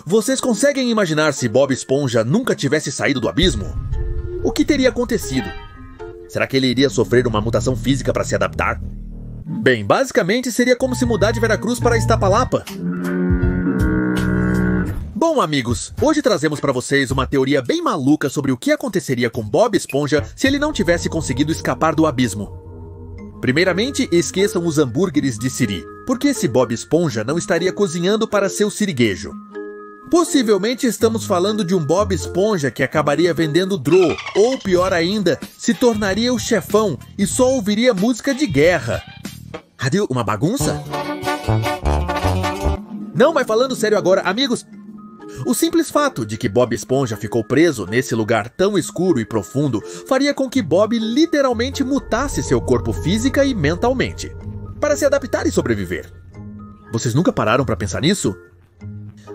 Vocês conseguem imaginar se Bob Esponja nunca tivesse saído do abismo? O que teria acontecido? Será que ele iria sofrer uma mutação física para se adaptar? Bem, basicamente seria como se mudar de Veracruz para Iztapalapa. Bom, amigos, hoje trazemos para vocês uma teoria bem maluca sobre o que aconteceria com Bob Esponja se ele não tivesse conseguido escapar do abismo. Primeiramente, esqueçam os hambúrgueres de siri, porque esse Bob Esponja não estaria cozinhando para seu siriguejo. Possivelmente estamos falando de um Bob Esponja que acabaria vendendo Dro, ou pior ainda, se tornaria o chefão e só ouviria música de guerra. Adil, uma bagunça? Não, mas falando sério agora, amigos, o simples fato de que Bob Esponja ficou preso nesse lugar tão escuro e profundo faria com que Bob literalmente mutasse seu corpo física e mentalmente, para se adaptar e sobreviver. Vocês nunca pararam para pensar nisso?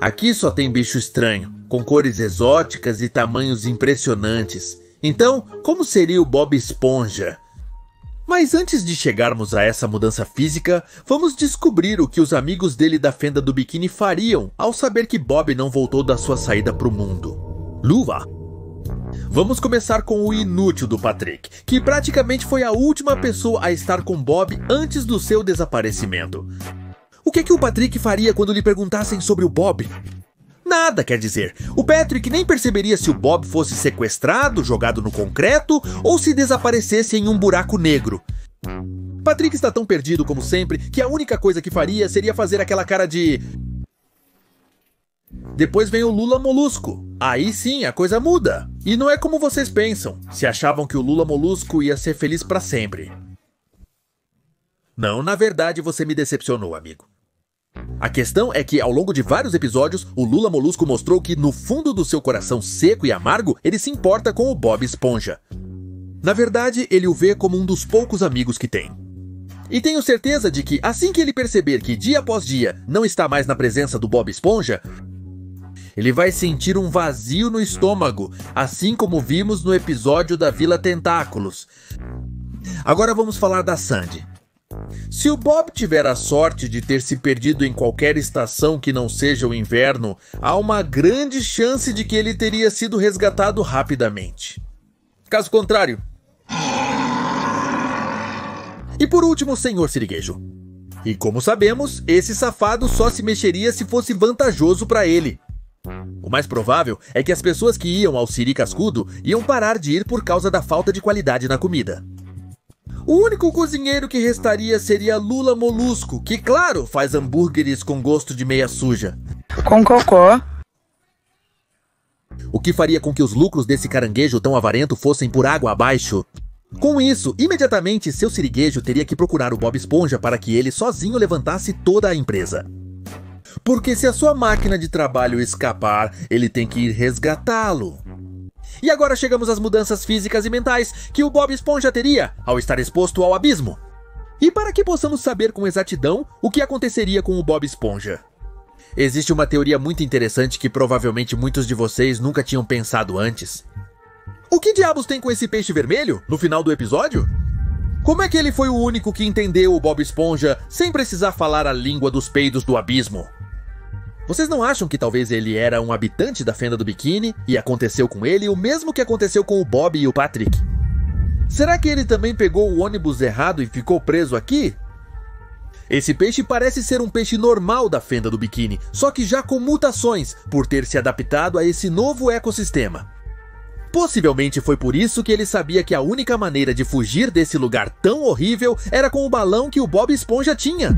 Aqui só tem bicho estranho, com cores exóticas e tamanhos impressionantes. Então, como seria o Bob Esponja? Mas antes de chegarmos a essa mudança física, vamos descobrir o que os amigos dele da Fenda do Biquíni fariam ao saber que Bob não voltou da sua saída pro mundo. Luva! Vamos começar com o inútil do Patrick, que praticamente foi a última pessoa a estar com Bob antes do seu desaparecimento. O que o Patrick faria quando lhe perguntassem sobre o Bob? Nada, quer dizer, o Patrick nem perceberia se o Bob fosse sequestrado, jogado no concreto ou se desaparecesse em um buraco negro. Patrick está tão perdido como sempre que a única coisa que faria seria fazer aquela cara de... Depois vem o Lula Molusco. Aí sim a coisa muda. E não é como vocês pensam, se achavam que o Lula Molusco ia ser feliz para sempre. Não, na verdade você me decepcionou, amigo. A questão é que, ao longo de vários episódios, o Lula Molusco mostrou que, no fundo do seu coração seco e amargo, ele se importa com o Bob Esponja. Na verdade, ele o vê como um dos poucos amigos que tem. E tenho certeza de que, assim que ele perceber que, dia após dia, não está mais na presença do Bob Esponja, ele vai sentir um vazio no estômago, assim como vimos no episódio da Vila Tentáculos. Agora vamos falar da Sandy. Se o Bob tiver a sorte de ter se perdido em qualquer estação que não seja o inverno, há uma grande chance de que ele teria sido resgatado rapidamente. Caso contrário... E por último, o Sr. Siriguejo. E como sabemos, esse safado só se mexeria se fosse vantajoso para ele. O mais provável é que as pessoas que iam ao Siri Cascudo iam parar de ir por causa da falta de qualidade na comida. O único cozinheiro que restaria seria Lula Molusco, que, claro, faz hambúrgueres com gosto de meia suja. Com cocô. O que faria com que os lucros desse caranguejo tão avarento fossem por água abaixo. Com isso, imediatamente seu siriguejo teria que procurar o Bob Esponja para que ele sozinho levantasse toda a empresa. Porque se a sua máquina de trabalho escapar, ele tem que ir resgatá-lo. E agora chegamos às mudanças físicas e mentais que o Bob Esponja teria ao estar exposto ao abismo. E para que possamos saber com exatidão o que aconteceria com o Bob Esponja. Existe uma teoria muito interessante que provavelmente muitos de vocês nunca tinham pensado antes. O que diabos tem com esse peixe vermelho no final do episódio? Como é que ele foi o único que entendeu o Bob Esponja sem precisar falar a língua dos peidos do abismo? Vocês não acham que talvez ele era um habitante da Fenda do Biquíni e aconteceu com ele o mesmo que aconteceu com o Bob e o Patrick? Será que ele também pegou o ônibus errado e ficou preso aqui? Esse peixe parece ser um peixe normal da Fenda do Biquíni, só que já com mutações por ter se adaptado a esse novo ecossistema. Possivelmente foi por isso que ele sabia que a única maneira de fugir desse lugar tão horrível era com o balão que o Bob Esponja tinha.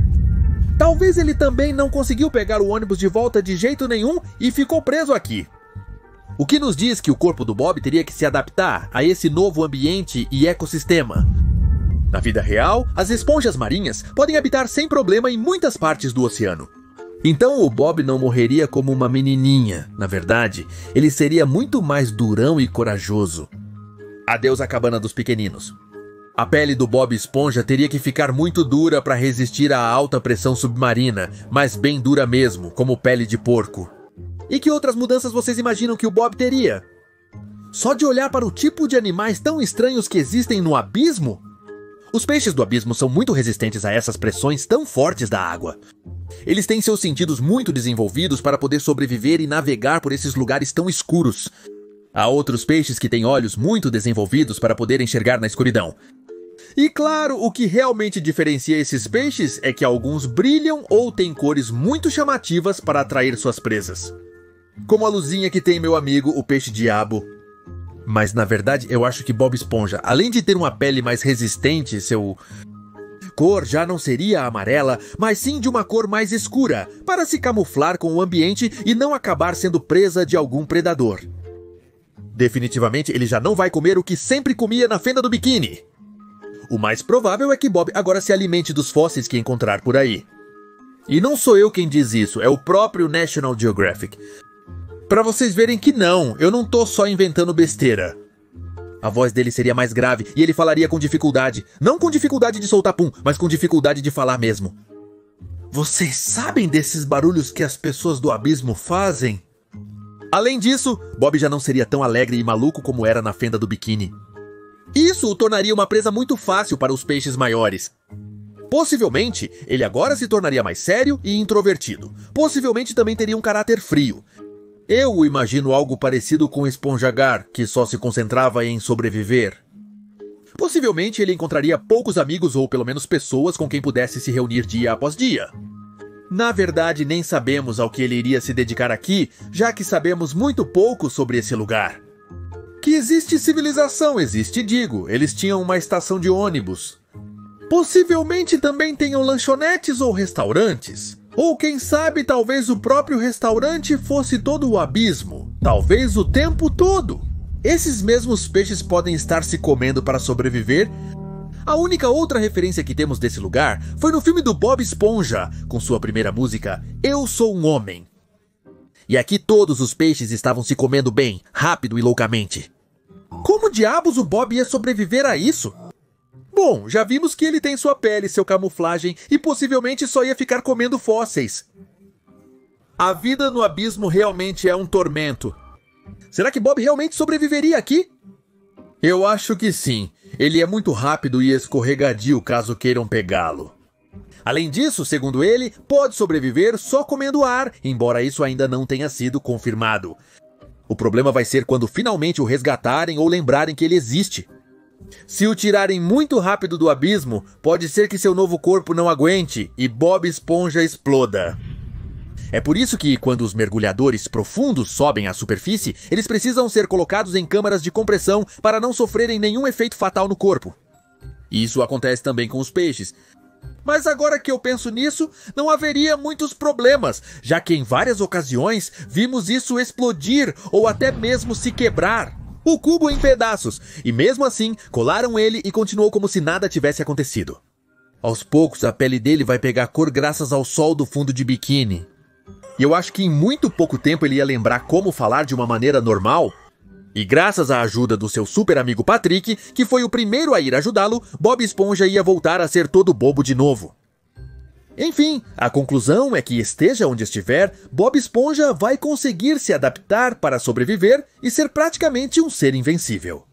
Talvez ele também não conseguiu pegar o ônibus de volta de jeito nenhum e ficou preso aqui. O que nos diz que o corpo do Bob teria que se adaptar a esse novo ambiente e ecossistema. Na vida real, as esponjas marinhas podem habitar sem problema em muitas partes do oceano. Então o Bob não morreria como uma menininha. Na verdade, ele seria muito mais durão e corajoso. Adeus à cabana dos pequeninos. A pele do Bob Esponja teria que ficar muito dura para resistir à alta pressão submarina, mas bem dura mesmo, como pele de porco. E que outras mudanças vocês imaginam que o Bob teria? Só de olhar para o tipo de animais tão estranhos que existem no abismo? Os peixes do abismo são muito resistentes a essas pressões tão fortes da água. Eles têm seus sentidos muito desenvolvidos para poder sobreviver e navegar por esses lugares tão escuros. Há outros peixes que têm olhos muito desenvolvidos para poder enxergar na escuridão. E claro, o que realmente diferencia esses peixes é que alguns brilham ou têm cores muito chamativas para atrair suas presas. Como a luzinha que tem meu amigo, o peixe-diabo. Mas na verdade eu acho que Bob Esponja, além de ter uma pele mais resistente, seu cor já não seria amarela, mas sim de uma cor mais escura, para se camuflar com o ambiente e não acabar sendo presa de algum predador. Definitivamente ele já não vai comer o que sempre comia na fenda do biquíni. O mais provável é que Bob agora se alimente dos fósseis que encontrar por aí. E não sou eu quem diz isso, é o próprio National Geographic. Pra vocês verem que não, eu não tô só inventando besteira. A voz dele seria mais grave e ele falaria com dificuldade. Não com dificuldade de soltar pum, mas com dificuldade de falar mesmo. Vocês sabem desses barulhos que as pessoas do abismo fazem? Além disso, Bob já não seria tão alegre e maluco como era na fenda do biquíni. Isso o tornaria uma presa muito fácil para os peixes maiores. Possivelmente, ele agora se tornaria mais sério e introvertido. Possivelmente também teria um caráter frio. Eu imagino algo parecido com Esponjagar, que só se concentrava em sobreviver. Possivelmente ele encontraria poucos amigos ou pelo menos pessoas com quem pudesse se reunir dia após dia. Na verdade, nem sabemos ao que ele iria se dedicar aqui, já que sabemos muito pouco sobre esse lugar. Que existe civilização, existe, digo. Eles tinham uma estação de ônibus. Possivelmente também tenham lanchonetes ou restaurantes. Ou quem sabe, talvez o próprio restaurante fosse todo o abismo. Talvez o tempo todo. Esses mesmos peixes podem estar se comendo para sobreviver. A única outra referência que temos desse lugar foi no filme do Bob Esponja, com sua primeira música, Eu Sou um Homem. E aqui todos os peixes estavam se comendo bem, rápido e loucamente. Como diabos o Bob ia sobreviver a isso? Bom, já vimos que ele tem sua pele, seu camuflagem e possivelmente só ia ficar comendo fósseis. A vida no abismo realmente é um tormento. Será que Bob realmente sobreviveria aqui? Eu acho que sim. Ele é muito rápido e escorregadio caso queiram pegá-lo. Além disso, segundo ele, pode sobreviver só comendo ar, embora isso ainda não tenha sido confirmado. O problema vai ser quando finalmente o resgatarem ou lembrarem que ele existe. Se o tirarem muito rápido do abismo, pode ser que seu novo corpo não aguente e Bob Esponja exploda. É por isso que, quando os mergulhadores profundos sobem à superfície, eles precisam ser colocados em câmaras de compressão para não sofrerem nenhum efeito fatal no corpo. Isso acontece também com os peixes. Mas agora que eu penso nisso, não haveria muitos problemas, já que em várias ocasiões vimos isso explodir ou até mesmo se quebrar. O cubo em pedaços, e mesmo assim colaram ele e continuou como se nada tivesse acontecido. Aos poucos a pele dele vai pegar cor graças ao sol do fundo de biquíni. E eu acho que em muito pouco tempo ele ia lembrar como falar de uma maneira normal. E graças à ajuda do seu super amigo Patrick, que foi o primeiro a ir ajudá-lo, Bob Esponja ia voltar a ser todo bobo de novo. Enfim, a conclusão é que esteja onde estiver, Bob Esponja vai conseguir se adaptar para sobreviver e ser praticamente um ser invencível.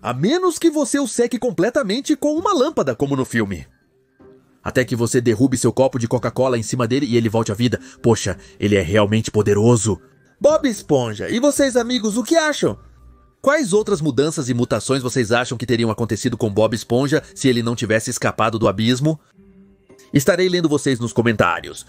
A menos que você o seque completamente com uma lâmpada, como no filme. Até que você derrube seu copo de Coca-Cola em cima dele e ele volte à vida. Poxa, ele é realmente poderoso. Bob Esponja, e vocês amigos, o que acham? Quais outras mudanças e mutações vocês acham que teriam acontecido com Bob Esponja se ele não tivesse escapado do abismo? Estarei lendo vocês nos comentários.